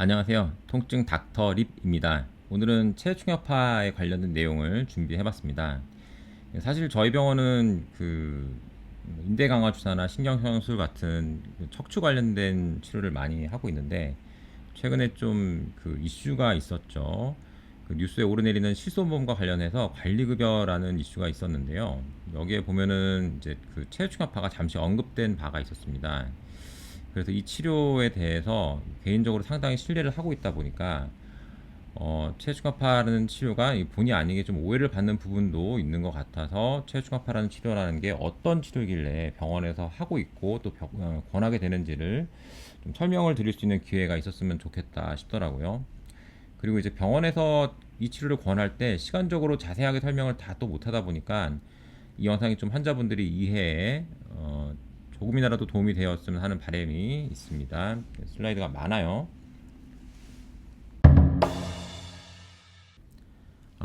안녕하세요. 통증 닥터 립입니다. 오늘은 체중여파에 관련된 내용을 준비해봤습니다. 사실 저희 병원은 인대 강화 주사나 신경성술 같은 척추 관련된 치료를 많이 하고 있는데, 최근에 좀 이슈가 있었죠. 뉴스에 오르내리는 실손보험과 관련해서 관리급여라는 이슈가 있었는데요. 여기에 보면은 이제 체중여파가 잠시 언급된 바가 있었습니다. 그래서 이 치료에 대해서 개인적으로 상당히 신뢰를 하고 있다 보니까 체중압파라는 치료가 본의 아니게 좀 오해를 받는 부분도 있는 것 같아서, 체중압파라는 치료라는 게 어떤 치료길래 병원에서 하고 있고 또 권하게 되는지를 좀 설명을 드릴 수 있는 기회가 있었으면 좋겠다 싶더라고요. 그리고 이제 병원에서 이 치료를 권할 때 시간적으로 자세하게 설명을 다 또 못하다 보니까 이 영상이 좀 환자분들이 이해에 조금이나라도 도움이 되었으면 하는 바람이 있습니다. 슬라이드가 많아요.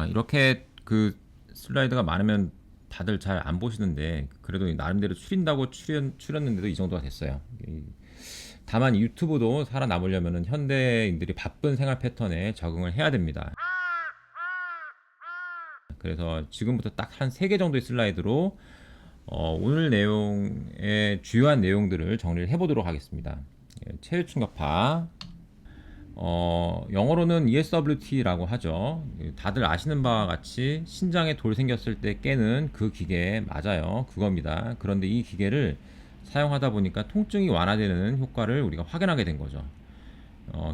이렇게 슬라이드가 많으면 다들 잘 안 보시는데, 그래도 나름대로 추린다고 추렸는데도 이 정도가 됐어요. 다만 유튜브도 살아남으려면 현대인들이 바쁜 생활 패턴에 적응을 해야 됩니다. 그래서 지금부터 딱 한 3개 정도의 슬라이드로 오늘 내용의 주요한 내용들을 정리를 해보도록 하겠습니다. 체외충격파, 영어로는 ESWT라고 하죠. 다들 아시는 바와 같이 신장에 돌 생겼을 때 깨는 그 기계 맞아요. 그겁니다. 그런데 이 기계를 사용하다 보니까 통증이 완화되는 효과를 우리가 확인하게 된 거죠.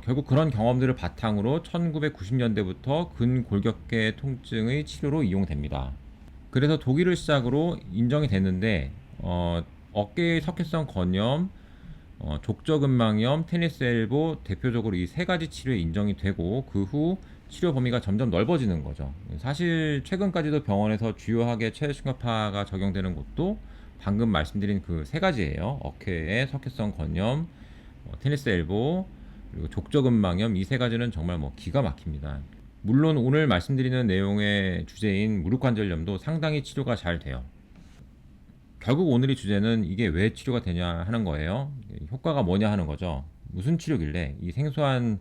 결국 그런 경험들을 바탕으로 1990년대부터 근골격계 통증의 치료로 이용됩니다. 그래서 독일을 시작으로 인정이 됐는데, 어깨의 석회성 건염, 족저근막염, 테니스 엘보 대표적으로 이 3가지 치료에 인정이 되고, 그 후 치료 범위가 점점 넓어지는 거죠. 사실 최근까지도 병원에서 주요하게 체외충격파가 적용되는 곳도 방금 말씀드린 그 3가지예요. 어깨의 석회성 건염, 테니스 엘보, 그리고 족저근막염, 이 3가지는 정말 기가 막힙니다. 물론 오늘 말씀드리는 내용의 주제인 무릎관절염도 상당히 치료가 잘 돼요. 결국 오늘의 주제는 이게 왜 치료가 되냐 하는 거예요. 효과가 뭐냐 하는 거죠. 무슨 치료길래 이 생소한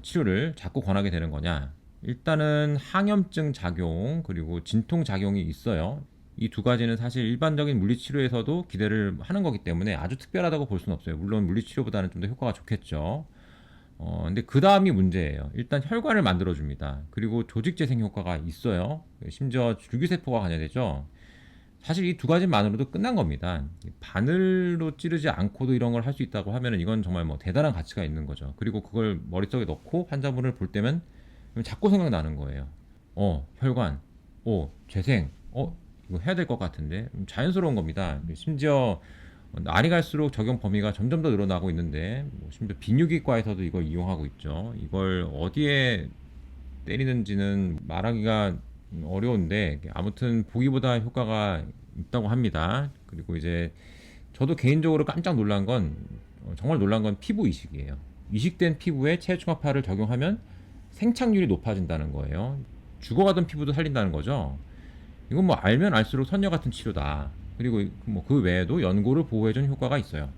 치료를 자꾸 권하게 되는 거냐. 일단은 항염증 작용, 그리고 진통 작용이 있어요. 이 2가지는 사실 일반적인 물리치료에서도 기대를 하는 거기 때문에 아주 특별하다고 볼 수는 없어요. 물론 물리치료보다는 좀 더 효과가 좋겠죠. 근데 그 다음이 문제예요. 일단 혈관을 만들어줍니다. 그리고 조직재생 효과가 있어요. 심지어 줄기세포가 관여되죠. 사실 이 2가지만으로도 끝난 겁니다. 바늘로 찌르지 않고도 이런 걸 할 수 있다고 하면 이건 정말 대단한 가치가 있는 거죠. 그리고 그걸 머릿속에 넣고 환자분을 볼 때면 자꾸 생각나는 거예요. 혈관, 재생, 이거 해야 될 것 같은데. 자연스러운 겁니다. 심지어 날이 갈수록 적용 범위가 점점 더 늘어나고 있는데, 심지어 비뇨기과에서도 이걸 이용하고 있죠. 이걸 어디에 때리는지는 말하기가 어려운데, 아무튼 보기보다 효과가 있다고 합니다. 그리고 이제 저도 개인적으로 깜짝 놀란 건, 정말 놀란 건 피부 이식이에요. 이식된 피부에 체중압파를 적용하면 생착률이 높아진다는 거예요. 죽어가던 피부도 살린다는 거죠. 이건 알면 알수록 선녀 같은 치료다. 그리고 그 외에도 연골을 보호해주는 효과가 있어요.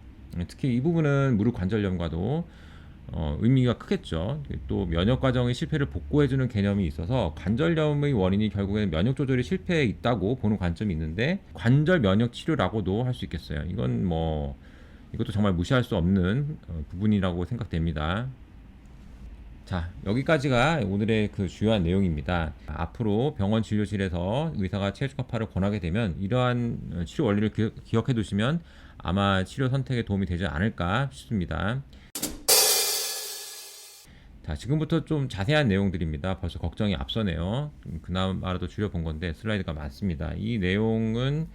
특히 이 부분은 무릎 관절염과도 의미가 크겠죠. 또 면역 과정의 실패를 복구해주는 개념이 있어서 관절염의 원인이 결국에는 면역 조절이 실패해 있다고 보는 관점이 있는데, 관절 면역 치료라고도 할 수 있겠어요. 이건 이것도 정말 무시할 수 없는 부분이라고 생각됩니다. 자, 여기까지가 오늘의 주요한 내용입니다. 앞으로 병원 진료실에서 의사가 체중압파를 권하게 되면 이러한 치료 원리를 기억해 두시면 아마 치료 선택에 도움이 되지 않을까 싶습니다. 자, 지금부터 좀 자세한 내용들입니다. 벌써 걱정이 앞서네요. 그나마라도 줄여본 건데 슬라이드가 많습니다. 이 내용은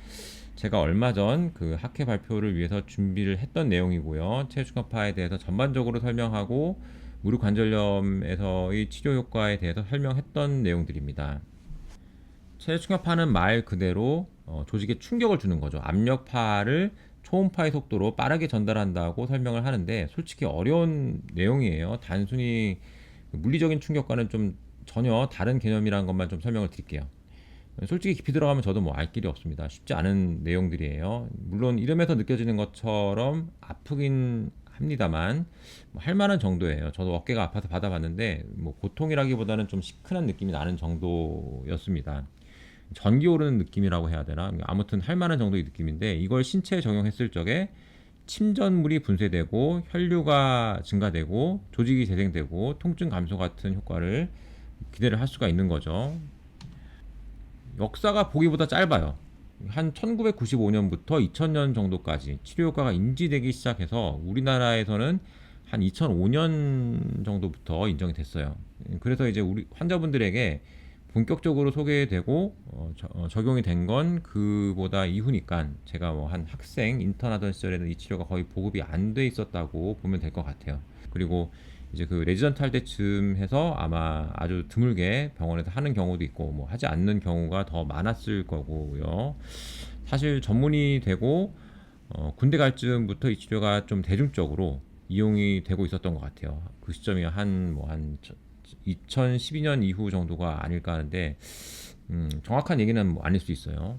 제가 얼마 전 학회 발표를 위해서 준비를 했던 내용이고요. 체중압파에 대해서 전반적으로 설명하고 무릎 관절염에서의 치료 효과에 대해서 설명했던 내용들입니다. 체중압파는 말 그대로 조직에 충격을 주는 거죠. 압력파를 초음파의 속도로 빠르게 전달한다고 설명을 하는데, 솔직히 어려운 내용이에요. 단순히 물리적인 충격과는 좀 전혀 다른 개념이라는 것만 좀 설명을 드릴게요. 솔직히 깊이 들어가면 저도 알 길이 없습니다. 쉽지 않은 내용들이에요. 물론 이름에서 느껴지는 것처럼 아프긴 합니다만 뭐 할 만한 정도예요. 저도 어깨가 아파서 받아봤는데 뭐 고통이라기보다는 좀 시큰한 느낌이 나는 정도였습니다. 전기 오르는 느낌이라고 해야 되나? 아무튼 할 만한 정도의 느낌인데 이걸 신체에 적용했을 적에 침전물이 분쇄되고 혈류가 증가되고 조직이 재생되고 통증 감소 같은 효과를 기대를 할 수가 있는 거죠. 역사가 보기보다 짧아요. 한 1995년부터 2000년 정도까지 치료 효과가 인지되기 시작해서 우리나라에서는 한 2005년 정도부터 인정이 됐어요. 그래서 이제 우리 환자분들에게 본격적으로 소개되고 적용이 된 건 그보다 이후니까 제가 뭐 한 학생 인턴 하던 시절에는 이 치료가 거의 보급이 안 돼 있었다고 보면 될 것 같아요. 그리고 이제 그 레지던트 할 때쯤 해서 아마 아주 드물게 병원에서 하는 경우도 있고 뭐 하지 않는 경우가 더 많았을 거고요. 사실 전문이 되고 군대 갈 즈음부터 이 치료가 좀 대중적으로 이용이 되고 있었던 것 같아요. 그 시점이 한 2012년 이후 정도가 아닐까 하는데 정확한 얘기는 뭐 아닐 수 있어요.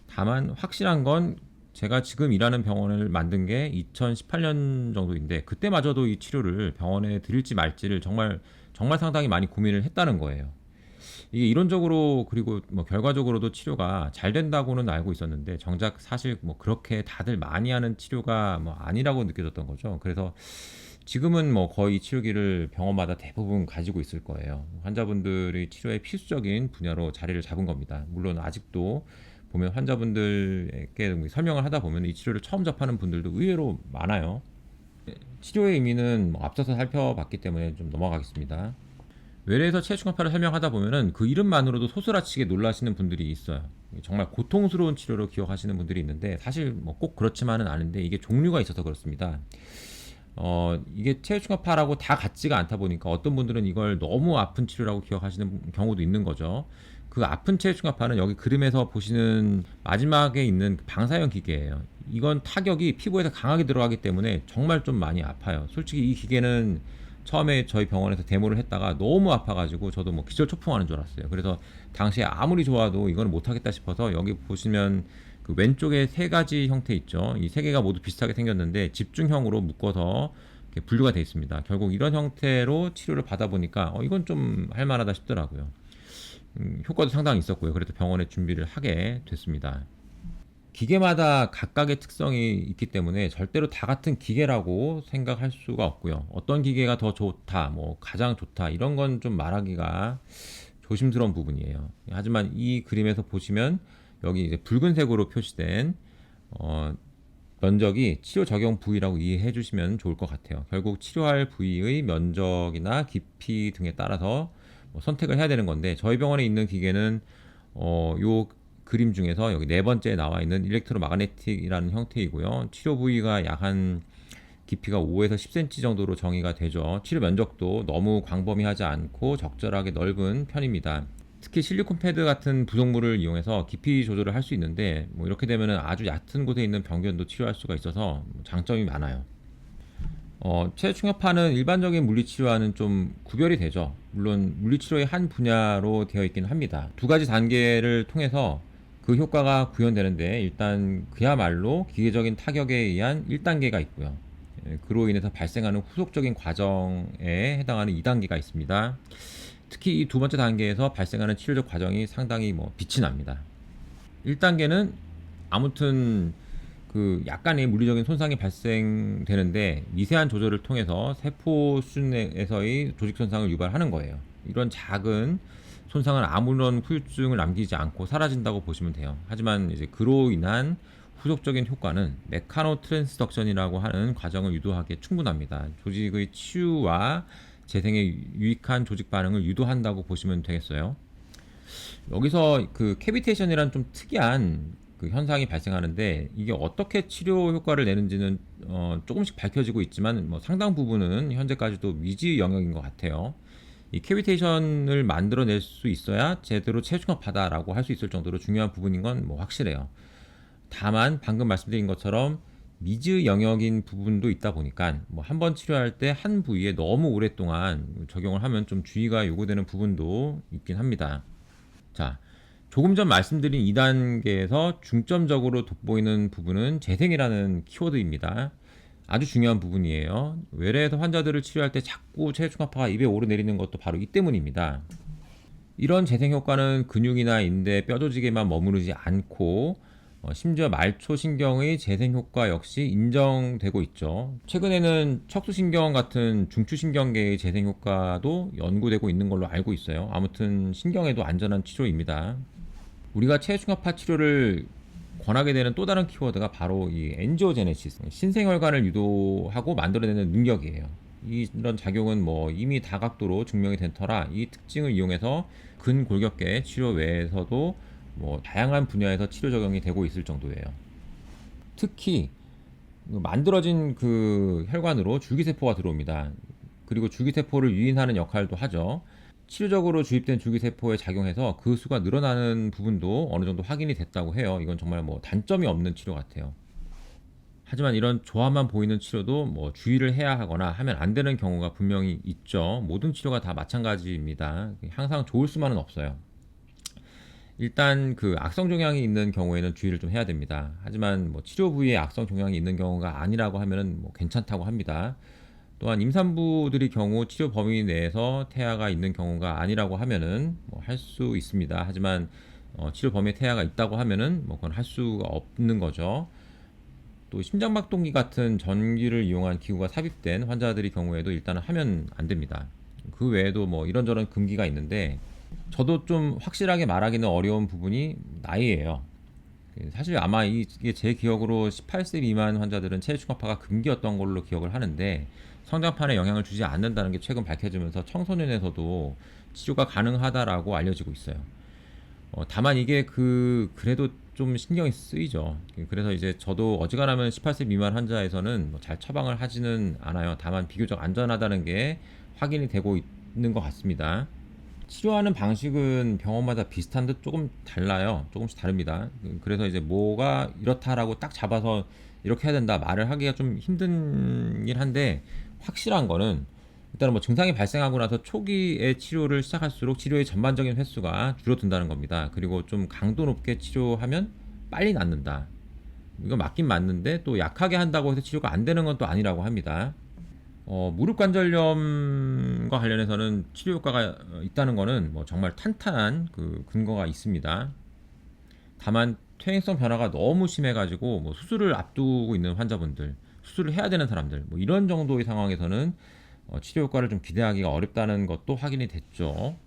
다만 확실한 건 제가 지금 일하는 병원을 만든 게 2018년 정도인데 그때마저도 이 치료를 병원에 드릴지 말지를 정말 상당히 많이 고민을 했다는 거예요. 이게 이론적으로 그리고 뭐 결과적으로도 치료가 잘 된다고는 알고 있었는데 정작 사실 뭐 그렇게 다들 많이 하는 치료가 뭐 아니라고 느껴졌던 거죠. 그래서 지금은 뭐 거의 치료기를 병원마다 대부분 가지고 있을 거예요. 환자분들의 치료의 필수적인 분야로 자리를 잡은 겁니다. 물론 아직도 보면 환자분들에게 설명을 하다 보면 이 치료를 처음 접하는 분들도 의외로 많아요. 치료의 의미는 뭐 앞서서 살펴봤기 때문에 좀 넘어가겠습니다. 외래에서 체중압파를 설명하다 보면은 그 이름만으로도 소스라치게 놀라시는 분들이 있어요. 정말 고통스러운 치료로 기억하시는 분들이 있는데 사실 뭐 꼭 그렇지만은 않은데 이게 종류가 있어서 그렇습니다. 이게 체중압파라고 다 같지가 않다 보니까 어떤 분들은 이걸 너무 아픈 치료라고 기억하시는 경우도 있는 거죠. 그 아픈 체중압파는 여기 그림에서 보시는 마지막에 있는 방사형 기계예요. 이건 타격이 피부에서 강하게 들어가기 때문에 정말 좀 많이 아파요. 솔직히 이 기계는 처음에 저희 병원에서 데모를 했다가 너무 아파가지고 저도 뭐 기절초풍하는 줄 알았어요. 그래서 당시에 아무리 좋아도 이거는 못하겠다 싶어서 여기 보시면 그 왼쪽에 세 가지 형태 있죠. 이 세 개가 모두 비슷하게 생겼는데 집중형으로 묶어서 이렇게 분류가 되어 있습니다. 결국 이런 형태로 치료를 받아보니까 이건 좀 할만하다 싶더라고요. 효과도 상당히 있었고요. 그래서 병원에 준비를 하게 됐습니다. 기계마다 각각의 특성이 있기 때문에 절대로 다 같은 기계라고 생각할 수가 없고요. 어떤 기계가 더 좋다, 뭐 가장 좋다 이런 건 좀 말하기가 조심스러운 부분이에요. 하지만 이 그림에서 보시면 여기 이제 붉은색으로 표시된 면적이 치료 적용 부위라고 이해해 주시면 좋을 것 같아요. 결국 치료할 부위의 면적이나 깊이 등에 따라서 뭐 선택을 해야 되는 건데 저희 병원에 있는 기계는 요 그림 중에서 여기 네 번째에 나와 있는 일렉트로마그네틱이라는 형태이고요. 치료 부위가 약 한 깊이가 5에서 10cm 정도로 정의가 되죠. 치료 면적도 너무 광범위하지 않고 적절하게 넓은 편입니다. 특히 실리콘 패드 같은 부속물을 이용해서 깊이 조절을 할 수 있는데 뭐 이렇게 되면 아주 얕은 곳에 있는 병변도 치료할 수가 있어서 장점이 많아요. 체중압파는 일반적인 물리치료와는 좀 구별이 되죠. 물론 물리치료의 한 분야로 되어 있긴 합니다. 두 가지 단계를 통해서 그 효과가 구현되는데 일단 그야말로 기계적인 타격에 의한 1단계가 있고요. 그로 인해서 발생하는 후속적인 과정에 해당하는 2단계가 있습니다. 특히 이 두 번째 단계에서 발생하는 치료적 과정이 상당히 뭐 빛이 납니다. 1단계는 아무튼 그 약간의 물리적인 손상이 발생되는데 미세한 조절을 통해서 세포 수준에서의 조직 손상을 유발하는 거예요. 이런 작은 손상은 아무런 후유증을 남기지 않고 사라진다고 보시면 돼요. 하지만 이제 그로 인한 후속적인 효과는 메카노 트랜스덕션이라고 하는 과정을 유도하기에 충분합니다. 조직의 치유와 재생에 유익한 조직 반응을 유도한다고 보시면 되겠어요. 여기서 그 캐비테이션이란 좀 특이한 그 현상이 발생하는데 이게 어떻게 치료 효과를 내는지는 조금씩 밝혀지고 있지만 뭐 상당 부분은 현재까지도 미지 영역인 것 같아요. 이 캐비테이션을 만들어낼 수 있어야 제대로 체중압하다라고 할 수 있을 정도로 중요한 부분인 건 뭐 확실해요. 다만 방금 말씀드린 것처럼 미지 영역인 부분도 있다 보니까 뭐 한 번 치료할 때 한 부위에 너무 오랫동안 적용을 하면 좀 주의가 요구되는 부분도 있긴 합니다. 자, 조금 전 말씀드린 2단계에서 중점적으로 돋보이는 부분은 재생이라는 키워드입니다. 아주 중요한 부분이에요. 외래에서 환자들을 치료할 때 자꾸 체중압파가 입에 오르내리는 것도 바로 이 때문입니다. 이런 재생 효과는 근육이나 인대, 뼈 조직에만 머무르지 않고 심지어 말초신경의 재생 효과 역시 인정되고 있죠. 최근에는 척수신경 같은 중추신경계의 재생 효과도 연구되고 있는 걸로 알고 있어요. 아무튼 신경에도 안전한 치료입니다. 우리가 체중압파 치료를 권하게 되는 또 다른 키워드가 바로 이 엔지오제네시스, 신생혈관을 유도하고 만들어내는 능력이에요. 이런 작용은 뭐 이미 다각도로 증명이 된 터라 이 특징을 이용해서 근골격계 치료 외에서도 뭐 다양한 분야에서 치료 적용이 되고 있을 정도예요. 특히 만들어진 그 혈관으로 줄기세포가 들어옵니다. 그리고 줄기세포를 유인하는 역할도 하죠. 치료적으로 주입된 줄기세포에 작용해서 그 수가 늘어나는 부분도 어느 정도 확인이 됐다고 해요. 이건 정말 뭐 단점이 없는 치료 같아요. 하지만 이런 조합만 보이는 치료도 뭐 주의를 해야 하거나 하면 안 되는 경우가 분명히 있죠. 모든 치료가 다 마찬가지입니다. 항상 좋을 수만은 없어요. 일단 그 악성 종양이 있는 경우에는 주의를 좀 해야 됩니다. 하지만 뭐 치료 부위에 악성 종양이 있는 경우가 아니라고 하면은 뭐 괜찮다고 합니다. 또한 임산부들의 경우 치료 범위 내에서 태아가 있는 경우가 아니라고 하면은 뭐 할 수 있습니다. 하지만 치료 범위에 태아가 있다고 하면은 뭐 그건 할 수가 없는 거죠. 또 심장박동기 같은 전기를 이용한 기구가 삽입된 환자들의 경우에도 일단은 하면 안 됩니다. 그 외에도 뭐 이런저런 금기가 있는데 저도 좀 확실하게 말하기는 어려운 부분이 나이예요. 사실 아마 이게 제 기억으로 18세 미만 환자들은 체중압파가 금기였던 걸로 기억을 하는데 성장판에 영향을 주지 않는다는 게 최근 밝혀지면서 청소년에서도 치료가 가능하다라고 알려지고 있어요. 다만 이게 그래도 좀 신경이 쓰이죠. 그래서 이제 저도 어지간하면 18세 미만 환자에서는 뭐잘 처방을 하지는 않아요. 다만 비교적 안전하다는 게 확인이 되고 있는 것 같습니다. 치료하는 방식은 병원마다 비슷한 듯 조금 달라요. 조금씩 다릅니다. 그래서 이제 뭐가 이렇다라고 딱 잡아서 이렇게 해야 된다 말을 하기가 좀 힘든긴 한데 확실한 거는 일단은 뭐 증상이 발생하고 나서 초기에 치료를 시작할수록 치료의 전반적인 횟수가 줄어든다는 겁니다. 그리고 좀 강도 높게 치료하면 빨리 낫는다. 이거 맞긴 맞는데 또 약하게 한다고 해서 치료가 안 되는 건 또 아니라고 합니다. 무릎 관절염과 관련해서는 치료 효과가 있다는 거는 뭐 정말 탄탄한 그 근거가 있습니다. 다만 퇴행성 변화가 너무 심해가지고 뭐 수술을 앞두고 있는 환자분들, 수술을 해야 되는 사람들, 뭐 이런 정도의 상황에서는 치료 효과를 좀 기대하기가 어렵다는 것도 확인이 됐죠.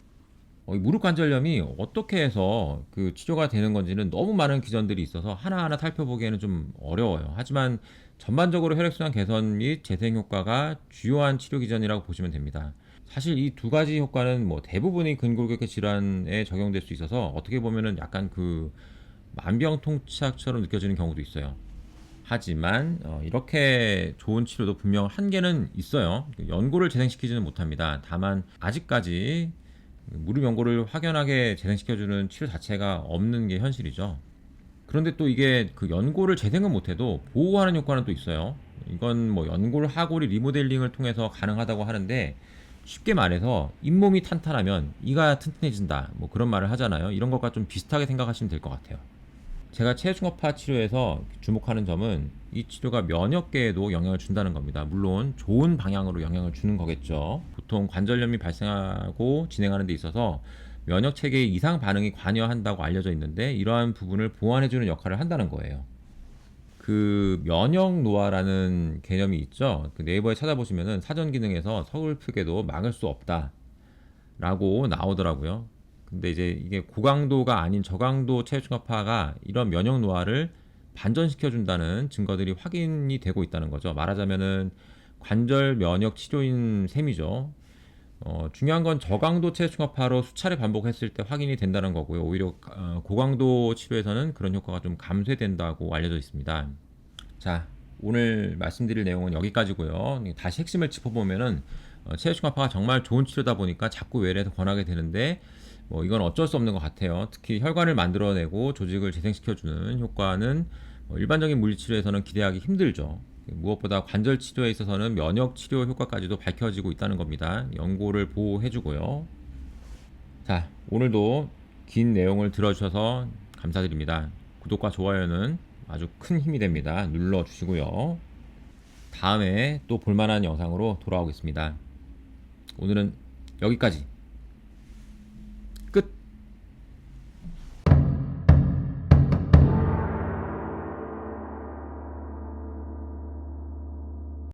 이 무릎 관절염이 어떻게 해서 그 치료가 되는 건지는 너무 많은 기전들이 있어서 하나하나 살펴보기에는 좀 어려워요. 하지만 전반적으로 혈액순환 개선 및 재생 효과가 주요한 치료 기전이라고 보시면 됩니다. 사실 이 두 가지 효과는 뭐 대부분의 근골격계 질환에 적용될 수 있어서 어떻게 보면은 약간 그 만병통치약처럼 느껴지는 경우도 있어요. 하지만 이렇게 좋은 치료도 분명 한계는 있어요. 연골을 재생시키지는 못합니다. 다만 아직까지 무릎 연골을 확연하게 재생시켜주는 치료 자체가 없는 게 현실이죠. 그런데 또 이게 그 연골을 재생은 못해도 보호하는 효과는 또 있어요. 이건 뭐 연골 하골이 리모델링을 통해서 가능하다고 하는데 쉽게 말해서 잇몸이 탄탄하면 이가 튼튼해진다. 뭐 그런 말을 하잖아요. 이런 것과 좀 비슷하게 생각하시면 될 것 같아요. 제가 체중압파 치료에서 주목하는 점은 이 치료가 면역계에도 영향을 준다는 겁니다. 물론 좋은 방향으로 영향을 주는 거겠죠. 보통 관절염이 발생하고 진행하는 데 있어서 면역 체계의 이상 반응이 관여한다고 알려져 있는데 이러한 부분을 보완해주는 역할을 한다는 거예요. 그 면역 노화라는 개념이 있죠. 그 네이버에 찾아보시면은 사전 기능에서 서글프게도 막을 수 없다라고 나오더라고요. 근데 이제 이게 고강도가 아닌 저강도 체중압파가 이런 면역 노화를 반전시켜준다는 증거들이 확인이 되고 있다는 거죠. 말하자면은 관절 면역 치료인 셈이죠. 중요한 건 저강도 체중압파로 수차례 반복했을 때 확인이 된다는 거고요. 오히려 고강도 치료에서는 그런 효과가 좀 감쇄된다고 알려져 있습니다. 자, 오늘 말씀드릴 내용은 여기까지고요. 다시 핵심을 짚어보면은 체중압파가 정말 좋은 치료다 보니까 자꾸 외래에서 권하게 되는데 뭐 이건 어쩔 수 없는 것 같아요. 특히 혈관을 만들어내고 조직을 재생시켜주는 효과는 일반적인 물리치료에서는 기대하기 힘들죠. 무엇보다 관절 치료에 있어서는 면역 치료 효과까지도 밝혀지고 있다는 겁니다. 연골을 보호해주고요. 자, 오늘도 긴 내용을 들어주셔서 감사드립니다. 구독과 좋아요는 아주 큰 힘이 됩니다. 눌러주시고요. 다음에 또 볼만한 영상으로 돌아오겠습니다. 오늘은 여기까지.